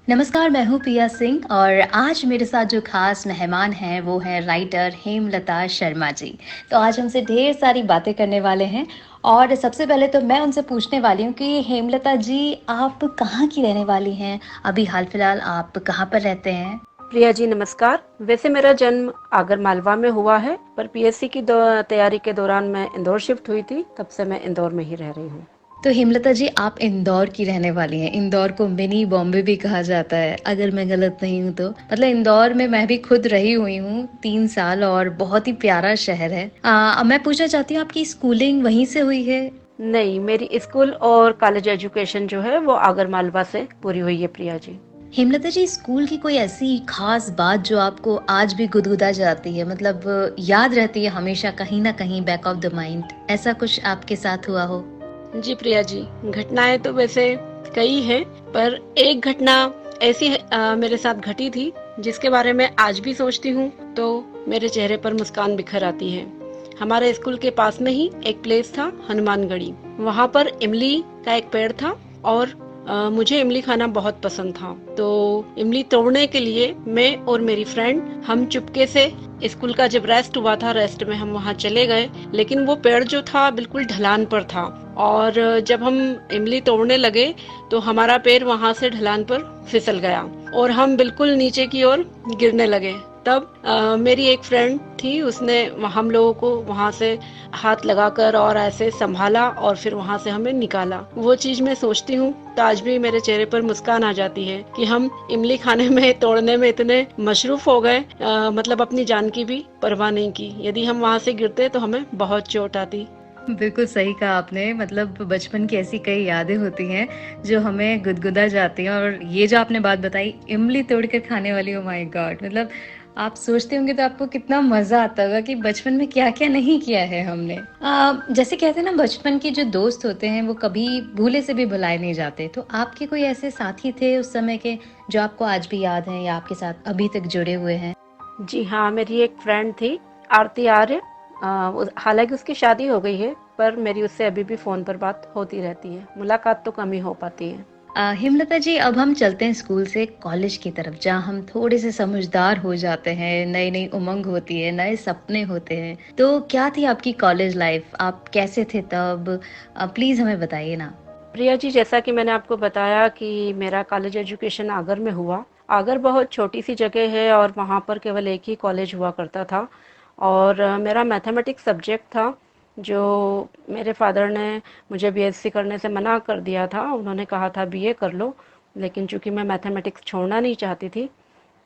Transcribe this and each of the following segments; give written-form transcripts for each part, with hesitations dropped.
नमस्कार, मैं हूँ पिया सिंह और आज मेरे साथ जो खास मेहमान हैं वो हैं राइटर हेमलता शर्मा जी। तो आज हमसे ढेर सारी बातें करने वाले हैं और सबसे पहले तो मैं उनसे पूछने वाली हूँ कि हेमलता जी, आप कहाँ की रहने वाली हैं? अभी हाल फिलहाल आप कहाँ पर रहते हैं? प्रिया जी नमस्कार। वैसे मेरा जन्म आगर मालवा में हुआ है, पर पीएससी की तैयारी के दौरान मैं इंदौर शिफ्ट हुई थी, तब से मैं इंदौर में ही रह रही हूँ। तो हेमलता जी, आप इंदौर की रहने वाली हैं। इंदौर को मिनी बॉम्बे भी कहा जाता है, अगर मैं गलत नहीं हूँ तो। मतलब इंदौर में मैं भी खुद रही हुई हूँ 3 साल और बहुत ही प्यारा शहर है। मैं पूछना चाहती हूँ, आपकी स्कूलिंग वहीं से हुई है? नहीं, मेरी स्कूल और कॉलेज एजुकेशन जो है वो आगर मालवा से पूरी हुई है प्रिया जी। हेमलता जी, स्कूल की कोई ऐसी खास बात जो आपको आज भी गुदगुदा जाती है, मतलब याद रहती है हमेशा कहीं ना कहीं बैक ऑफ द माइंड, ऐसा कुछ आपके साथ हुआ हो? जी प्रिया जी, घटनाएं तो वैसे कई हैं, पर एक घटना ऐसी मेरे साथ घटी थी जिसके बारे में आज भी सोचती हूँ तो मेरे चेहरे पर मुस्कान बिखर आती है। हमारे स्कूल के पास में ही एक प्लेस था, हनुमानगढ़ी। वहाँ पर इमली का एक पेड़ था और मुझे इमली खाना बहुत पसंद था। तो इमली तोड़ने के लिए मैं और मेरी फ्रेंड हम चुपके से स्कूल का जब रेस्ट हुआ था, रेस्ट में हम वहाँ चले गए, लेकिन वो पेड़ जो था बिल्कुल ढलान पर था और जब हम इमली तोड़ने लगे तो हमारा पैर वहाँ से ढलान पर फिसल गया और हम बिल्कुल नीचे की ओर गिरने लगे। तब मेरी एक फ्रेंड थी, उसने हम लोगों को वहाँ से हाथ लगाकर और ऐसे संभाला और फिर वहाँ से हमें निकाला। वो चीज मैं सोचती हूँ तो आज भी मेरे चेहरे पर मुस्कान आ जाती है कि हम इमली खाने में तोड़ने में इतने मशरूफ हो गए, मतलब अपनी जान की भी परवाह नहीं की। यदि हम वहाँ से गिरते तो हमें बहुत चोट आती। बिल्कुल सही कहा आपने। मतलब बचपन की ऐसी कई यादें होती हैं जो हमें गुदगुदा जाती हैं। और ये जो आपने बात बताई इमली तोड़ कर खाने वाली, ओ माय गॉड! मतलब आप सोचते होंगे तो आपको कितना मजा आता होगा कि बचपन में क्या क्या नहीं किया है हमने। जैसे कहते हैं ना, बचपन के जो दोस्त होते हैं वो कभी भूले से भी भुलाए नहीं जाते। तो आपके कोई ऐसे साथी थे उस समय के जो आपको आज भी याद हैं या आपके साथ अभी तक जुड़े हुए हैं? जी हाँ, मेरी एक फ्रेंड थी, आरती आर्य। हालांकि उसकी शादी हो गई है, पर मेरी उससे अभी भी फोन पर बात होती रहती है। मुलाकात तो कम ही हो पाती है। हेमलता जी, अब हम चलते हैं स्कूल से कॉलेज की तरफ, जहाँ हम थोड़े से समझदार हो जाते हैं, नई नई उमंग होती है, नए सपने होते हैं। तो क्या थी आपकी कॉलेज लाइफ? आप कैसे थे तब? प्लीज हमें बताइए ना। प्रिया जी, जैसा कि मैंने आपको बताया कि मेरा कॉलेज एजुकेशन आगर में हुआ। आगर बहुत छोटी सी जगह है और वहाँ पर केवल एक ही कॉलेज हुआ करता था। और मेरा मैथमेटिक्स सब्जेक्ट था, जो मेरे फादर ने मुझे बीएससी करने से मना कर दिया था। उन्होंने कहा था बीए कर लो, लेकिन चूंकि मैं मैथमेटिक्स छोड़ना नहीं चाहती थी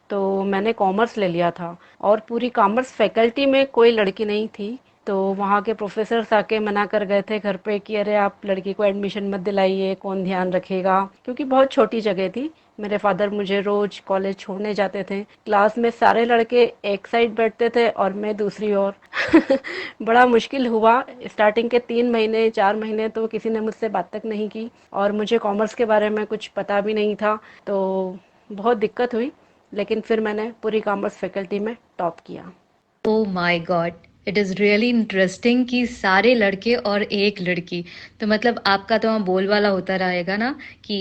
तो मैंने कॉमर्स ले लिया था। और पूरी कॉमर्स फैकल्टी में कोई लड़की नहीं थी, तो वहाँ के प्रोफेसर्स आके मना कर गए थे घर पे कि अरे आप लड़की को एडमिशन मत दिलाइए, कौन ध्यान रखेगा, क्योंकि बहुत छोटी जगह थी। मेरे फादर मुझे रोज कॉलेज छोड़ने जाते थे। क्लास में सारे लड़के एक साइड बैठते थे और मैं दूसरी ओर। बड़ा मुश्किल हुआ। स्टार्टिंग के 3 महीने 4 महीने तो किसी ने मुझसे बात तक नहीं की और मुझे कॉमर्स के बारे में कुछ पता भी नहीं था, तो बहुत दिक्कत हुई। लेकिन फिर मैंने पूरी कॉमर्स फैकल्टी में टॉप किया। Oh my God! It is really interesting कि सारे लड़के और एक लड़की। तो मतलब आपका तो वहाँ बोलबाला होता रहेगा ना कि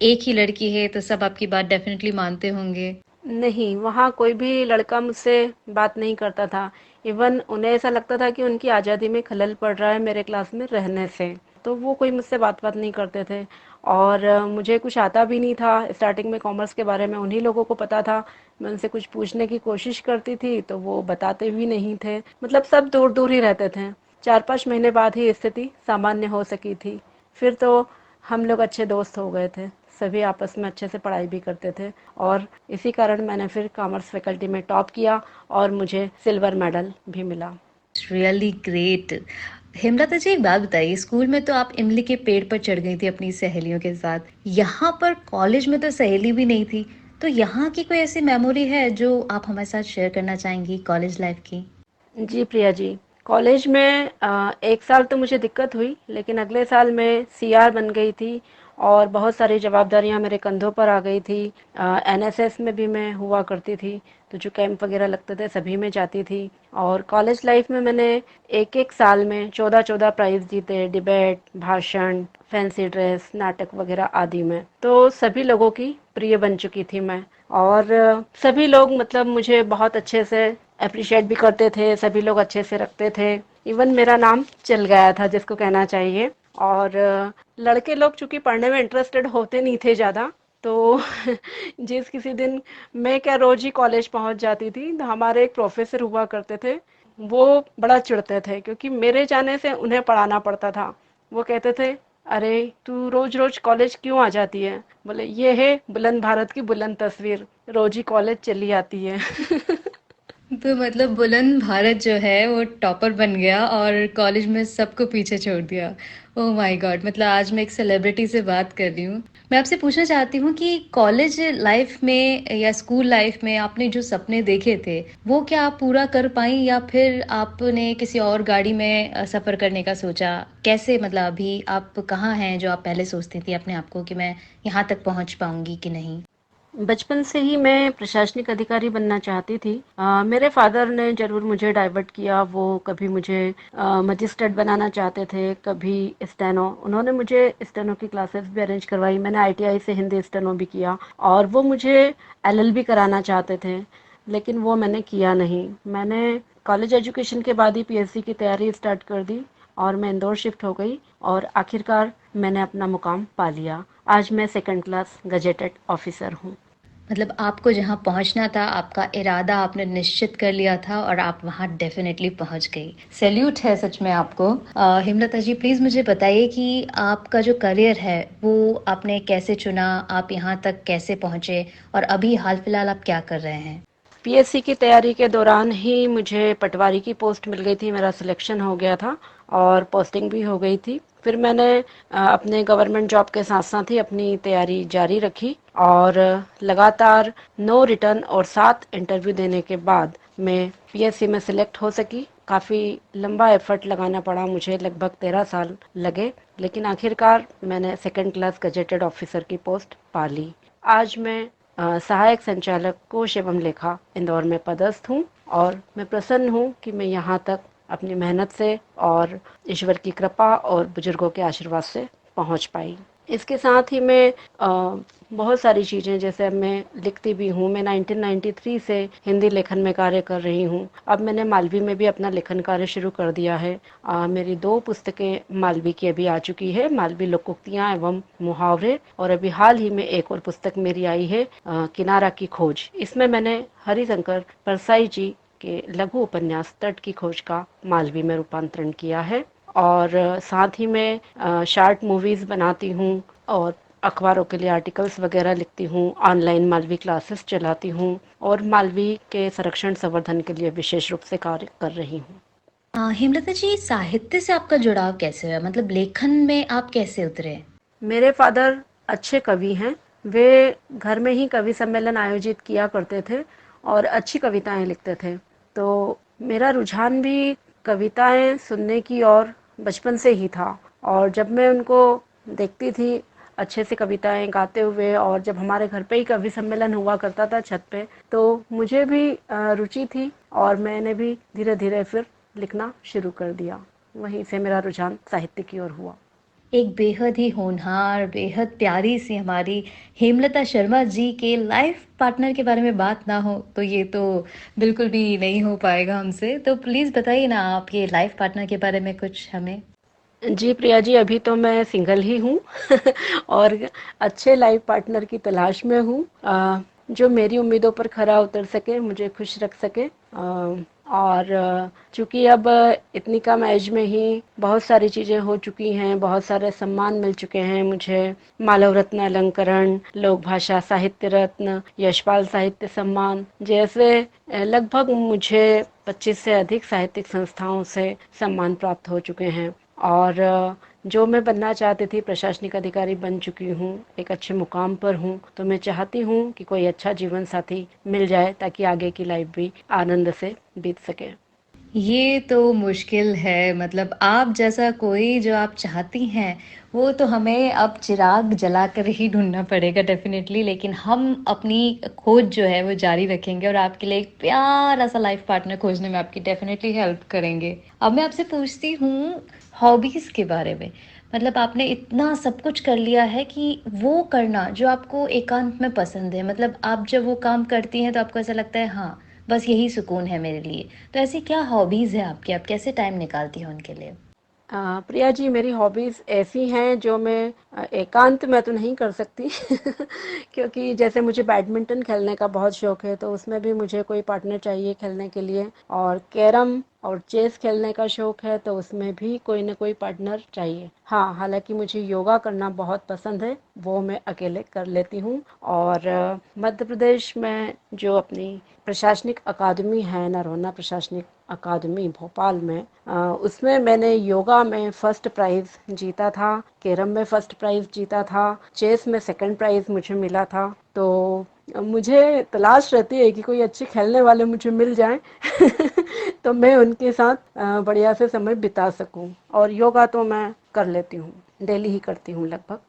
एक ही लड़की है तो सब आपकी बात डेफिनेटली मानते होंगे। नहीं, वहाँ कोई भी लड़का मुझसे बात नहीं करता था। इवन उन्हें ऐसा लगता था कि उनकी आज़ादी में खलल पड़ रहा है मेरे क्लास में रहने से, तो वो कोई मुझसे बात नहीं करते थे। और मुझे कुछ आता भी नहीं था। स्टार्टिंग में कॉमर्स के बारे में उन्हीं लोगों को पता था। मैं उनसे कुछ पूछने की कोशिश करती थी तो वो बताते भी नहीं थे। मतलब सब दूर दूर ही रहते थे। 4-5 महीने बाद ही स्थिति सामान्य हो सकी थी। फिर तो हम लोग अच्छे दोस्त हो गए थे, सभी आपस में अच्छे से पढ़ाई भी करते थे। और इसी कारण मैंने फिर कॉमर्स फैकल्टी में टॉप किया और मुझे सिल्वर मेडल भी मिला। Really great. हेमलता जी, एक बात बताइए, स्कूल में तो आप इमली के पेड़ पर चढ़ गई थी अपनी सहेलियों के साथ। यहाँ पर कॉलेज में तो सहेली भी नहीं थी। तो यहाँ की कोई ऐसी मेमोरी है जो आप हमारे साथ शेयर करना चाहेंगी कॉलेज लाइफ की? जी प्रिया जी, कॉलेज में 1 साल तो मुझे दिक्कत हुई, लेकिन अगले साल मैं सीआर बन गई थी और बहुत सारी ज़वाबदारियाँ मेरे कंधों पर आ गई थी। एनएसएस में भी मैं हुआ करती थी, तो जो कैंप वगैरह लगते थे सभी में जाती थी। और कॉलेज लाइफ में मैंने एक-एक साल में 14-14 प्राइज़ जीते, डिबेट, भाषण, फैंसी ड्रेस, नाटक वगैरह आदि में। तो सभी लोगों की प्रिय बन चुकी थी मैं। और सभी लोग मतलब मुझे बहुत अच्छे से अप्रिशिएट भी करते थे, सभी लोग अच्छे से रखते थे। इवन मेरा नाम चल गया था जिसको कहना चाहिए। और लड़के लोग चूँकि पढ़ने में इंटरेस्टेड होते नहीं थे ज़्यादा, तो जिस किसी दिन मैं क्या रोज़ ही कॉलेज पहुँच जाती थी, तो हमारे एक प्रोफ़ेसर हुआ करते थे, वो बड़ा चिढ़ते थे क्योंकि मेरे जाने से उन्हें पढ़ाना पड़ता था। वो कहते थे, "अरे! तू रोज़-रोज़ कॉलेज क्यों आ जाती है?" बोले, "ये है बुलंद भारत की बुलंद तस्वीर, रोज़ ही कॉलेज चली आती है।" तो मतलब बुलंद भारत जो है वो टॉपर बन गया और कॉलेज में सबको पीछे छोड़ दिया। Oh my God! मतलब आज मैं एक सेलिब्रिटी से बात कर रही हूँ। मैं आपसे पूछना चाहती हूँ कि कॉलेज लाइफ में या स्कूल लाइफ में आपने जो सपने देखे थे, वो क्या आप पूरा कर पाईं या फिर आपने किसी और गाड़ी में सफ़र करने का सोचा? कैसे मतलब अभी आप कहाँ हैं जो आप पहले सोचती थी अपने आप को कि मैं यहाँ तक पहुँच पाऊँगी कि नहीं? बचपन से ही मैं प्रशासनिक अधिकारी बनना चाहती थी। मेरे फादर ने ज़रूर मुझे डाइवर्ट किया, वो कभी मुझे मजिस्ट्रेट बनाना चाहते थे, कभी स्टेनो। उन्होंने मुझे स्टेनो की क्लासेस भी अरेंज करवाई, मैंने आईटीआई से हिंदी स्टेनो भी किया और वो मुझे एलएलबी कराना चाहते थे, लेकिन वो मैंने किया नहीं। मैंने कॉलेज एजुकेशन के बाद ही पीएससी की तैयारी स्टार्ट कर दी और मैं इंदौर शिफ्ट हो गई और आखिरकार मैंने अपना मुकाम पा लिया। आज मैं सेकंड क्लास गजेटेड ऑफिसर हूँ। मतलब आपको जहाँ पहुँचना था, आपका इरादा आपने निश्चित कर लिया था और आप वहाँ डेफ़िनेटली पहुँच गई। सैल्यूट है सच में आपको। हेमलता जी प्लीज़ मुझे बताइए कि आपका जो करियर है, वो आपने कैसे चुना? आप यहाँ तक कैसे पहुँचे? और अभी हाल-फिलहाल आप क्या कर रहे हैं? पीएससी की तैयारी के दौरान ही मुझे पटवारी की पोस्ट मिल गई थी, मेरा सिलेक्शन हो गया था और पोस्टिंग भी हो गई थी। फिर मैंने अपने गवर्नमेंट जॉब के साथ साथ ही अपनी तैयारी जारी रखी और लगातार 9 रिटर्न और 7 इंटरव्यू देने के बाद मैं पीएससी में सिलेक्ट हो सकी। काफ़ी लंबा एफर्ट लगाना पड़ा मुझे, लगभग 13 साल लगे, लेकिन आखिरकार मैंने सेकंड क्लास गजेटेड ऑफिसर की पोस्ट पा ली। आज मैं सहायक संचालक कोष एवं लेखा इंदौर में पदस्थ हूँ और मैं प्रसन्न हूँ कि मैं यहाँ तक अपनी मेहनत से और ईश्वर की कृपा और बुजुर्गों के आशीर्वाद से पहुँच पाई। इसके साथ ही मैं बहुत सारी चीज़ें, जैसे अब मैं लिखती भी हूँ। मैं 1993 से हिंदी लेखन में कार्य कर रही हूँ। अब मैंने मालवी में भी अपना लेखन कार्य शुरू कर दिया है। मेरी 2 पुस्तकें मालवी की अभी आ चुकी है, मालवी लोकोक्तियाँ एवं मुहावरे, और अभी हाल ही में एक और पुस्तक मेरी आई है, किनारा की खोज। इसमें मैंने हरिशंकर परसाई जी के लघु उपन्यास तट की खोज का मालवी में रूपांतरण किया है। और साथ ही मैं शॉर्ट मूवीज़ बनाती हूँ और अखबारों के लिए आर्टिकल्स वगैरह लिखती हूँ, ऑनलाइन मालवी क्लासेस चलाती हूँ और मालवी के संरक्षण संवर्धन के लिए विशेष रूप से कार्य कर रही हूँ। हेमलता जी साहित्य से आपका जुड़ाव कैसे हुआ? मतलब लेखन में आप कैसे उतरे? मेरे फादर अच्छे कवि हैं। वे घर में ही कवि सम्मेलन आयोजित किया करते थे और अच्छी कविताएं लिखते थे। तो मेरा रुझान भी कविताएं सुनने की और बचपन से ही था। और जब मैं उनको देखती थी अच्छे से कविताएं गाते हुए, और जब हमारे घर पे ही कवि सम्मेलन हुआ करता था छत पे, तो मुझे भी रुचि थी और मैंने भी धीरे धीरे फिर लिखना शुरू कर दिया। वहीं से मेरा रुझान साहित्य की ओर हुआ। एक बेहद ही होनहार, बेहद प्यारी सी हमारी हेमलता शर्मा जी के लाइफ पार्टनर के बारे में बात ना हो, तो ये तो बिल्कुल भी नहीं हो पाएगा हमसे। तो प्लीज़ बताइए ना आपके लाइफ पार्टनर के बारे में कुछ हमें? जी प्रिया जी, अभी तो मैं सिंगल ही हूँ और अच्छे लाइफ पार्टनर की तलाश में हूँ, जो मेरी उम्मीदों पर खरा उतर सके, मुझे खुश रख सके। और चूँकि अब इतनी कम एज में ही बहुत सारी चीज़ें हो चुकी हैं, बहुत सारे सम्मान मिल चुके हैं मुझे। मालव रत्न अलंकरण, लोक भाषा साहित्य रत्न, यशपाल साहित्य सम्मान जैसे लगभग मुझे 25 से अधिक साहित्यिक संस्थाओं से सम्मान प्राप्त हो चुके हैं। और जो मैं बनना चाहती थी, प्रशासनिक अधिकारी बन चुकी हूँ, एक अच्छे मुकाम पर हूँ। तो मैं चाहती हूँ कि कोई अच्छा जीवन साथी मिल जाए ताकि आगे की लाइफ भी आनंद से बीत सके। ये तो मुश्किल है, मतलब आप जैसा कोई जो आप चाहती हैं, वो तो हमें अब चिराग जलाकर ही ढूँढना पड़ेगा डेफ़िनेटली, लेकिन हम अपनी खोज जो है वो जारी रखेंगे और आपके लिए एक प्यारा-सा लाइफ़ पार्टनर खोजने में आपकी डेफ़िनेटली हेल्प करेंगे। अब मैं आपसे पूछती हूँ हॉबीज़ के बारे में। मतलब आपने इतना सब कुछ कर लिया है कि वो करना जो आपको एकांत में पसंद है, मतलब आप जब वो काम करती हैं तो आपको ऐसा लगता है हाँ, बस यही सुकून है मेरे लिए। तो ऐसी क्या हॉबीज़ है आपकी? आप कैसे टाइम निकालती हैं उनके लिए? प्रिया जी, मेरी हॉबीज़ ऐसी हैं जो मैं एकांत में तो नहीं कर सकती क्योंकि जैसे मुझे बैडमिंटन खेलने का बहुत शौक है, तो उसमें भी मुझे कोई पार्टनर चाहिए खेलने के लिए। और कैरम और चेस खेलने का शौक है, तो उसमें भी कोई ना कोई पार्टनर चाहिए। हाँ, हालांकि मुझे योगा करना बहुत पसंद है, वो मैं अकेले कर लेती हूँ। और मध्य प्रदेश में जो अपनी प्रशासनिक अकादमी है, नरोन्ना प्रशासनिक अकादमी भोपाल में, उसमें मैंने योगा में फर्स्ट प्राइज़ जीता था, कैरम में फर्स्ट प्राइज़ जीता था, चेस में सेकंड प्राइज़ मुझे मिला था। तो मुझे तलाश रहती है कि कोई अच्छे खेलने वाले मुझे मिल जाएं तो मैं उनके साथ बढ़िया से समय बिता सकूं। और योगा तो मैं कर लेती हूँ, डेली ही करती हूँ लगभग।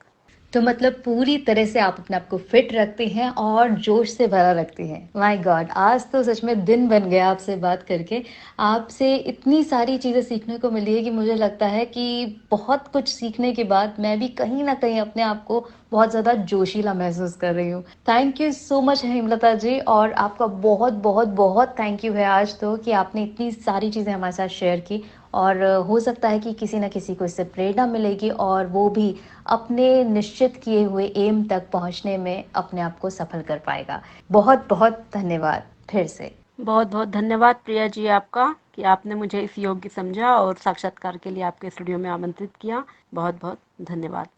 तो मतलब पूरी तरह से आप अपने आप को फिट रखती हैं और जोश से भरा रखती हैं। My God! आज तो सच में दिन बन गया आपसे बात करके। आपसे इतनी सारी चीज़ें सीखने को मिली है कि मुझे लगता है कि बहुत कुछ सीखने के बाद मैं भी कहीं न कहीं अपने आप को बहुत ज़्यादा जोशीला महसूस कर रही हूँ। Thank you so much Hemlata ji, और आपका बहुत-बहुत बहुत थैंक यू है आज तो कि आपने इतनी सारी चीज़ें हमारे साथ शेयर की, और हो सकता है कि किसी न किसी को इससे प्रेरणा मिलेगी और वो भी अपने निश्चित किए हुए एम तक पहुँचने में अपने आप को सफल कर पाएगा। बहुत-बहुत धन्यवाद फिर से। बहुत बहुत धन्यवाद प्रिया जी आपका, कि आपने मुझे इस योग्य समझा और साक्षात्कार के लिए आपके स्टूडियो में आमंत्रित किया। बहुत बहुत धन्यवाद।